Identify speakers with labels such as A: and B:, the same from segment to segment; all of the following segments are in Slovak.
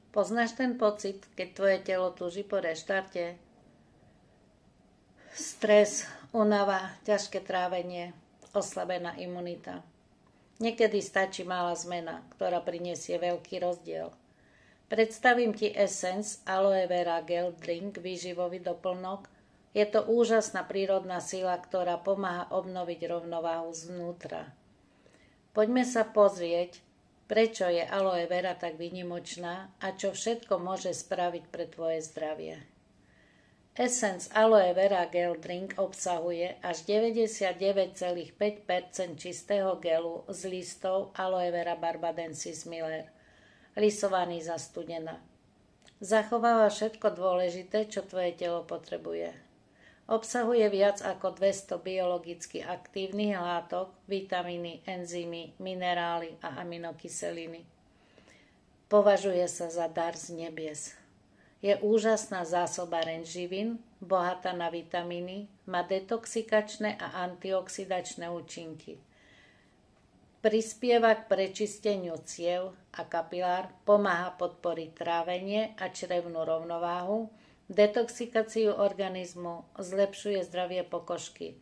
A: Poznáš ten pocit, keď tvoje telo túži po reštarte? Stres, únava, ťažké trávenie, oslabená imunita. Niekedy stačí malá zmena, ktorá prinesie veľký rozdiel. Predstavím ti Essence Aloe Vera Gel Drink, výživový doplnok. Je to úžasná prírodná sila, ktorá pomáha obnoviť rovnováhu znútra. Poďme sa pozrieť, prečo je aloe vera tak výnimočná a čo všetko môže spraviť pre tvoje zdravie. Essence Aloe Vera Gel Drink obsahuje až 99,5% čistého gelu z listov Aloe Vera barbadensis Miller, lisovaný za studena. Zachováva všetko dôležité, čo tvoje telo potrebuje. Obsahuje viac ako 200 biologicky aktívnych látok, vitamíny, enzymy, minerály a aminokyseliny. Považuje sa za dar z nebies. Je úžasná zásobareň živín, bohatá na vitamíny, má detoxikačné a antioxidačné účinky. Prispieva k prečisteniu ciev a kapilár, pomáha podporiť trávenie a črevnú rovnováhu, detoxikáciu organizmu, zlepšuje zdravie pokožky,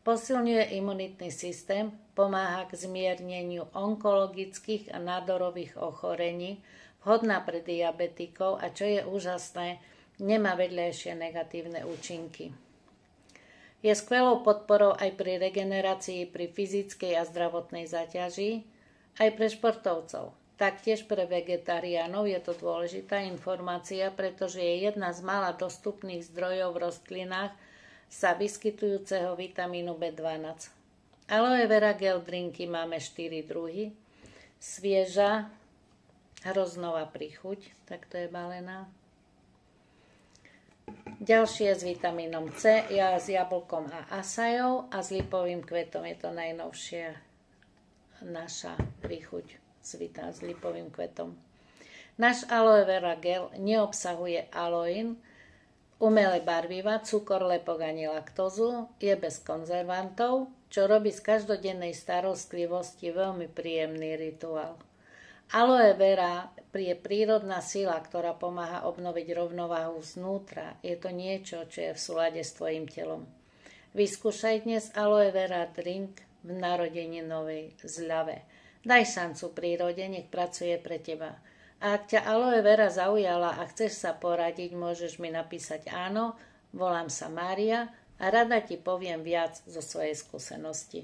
A: posilňuje imunitný systém, pomáha k zmierneniu onkologických a nádorových ochorení, vhodná pre diabetikov a čo je úžasné, nemá vedľajšie negatívne účinky. Je skvelou podporou aj pri regenerácii pri fyzickej a zdravotnej záťaži, aj pre športovcov. Taktiež pre vegetariánov je to dôležitá informácia, pretože je jedna z mála dostupných zdrojov v rostlinách sa vyskytujúceho vitamínu B12. Aloe vera gel drinky máme 4 druhy. Svieža, hroznová príchuť, tak to je balená. Ďalšie s vitamínom C, ja s jablkom a asajou a s lipovým kvetom. Je to najnovšia naša príchuť s lipovým kvetom. Náš aloe vera gel neobsahuje aloín, umelé barviva, cukor, lepok ani laktózu, je bez konzervantov, čo robí z každodennej starostlivosti veľmi príjemný rituál. Aloe vera je prírodná sila, ktorá pomáha obnoviť rovnováhu znútra. Je to niečo, čo je v súlade s tvojim telom. Vyskúšaj dnes aloe vera drink v narodeninovej zľave. Daj šancu prírode, nech pracuje pre teba. A ak ťa aloe vera zaujala a chceš sa poradiť, môžeš mi napísať áno, volám sa Mária a rada ti poviem viac zo svojej skúsenosti.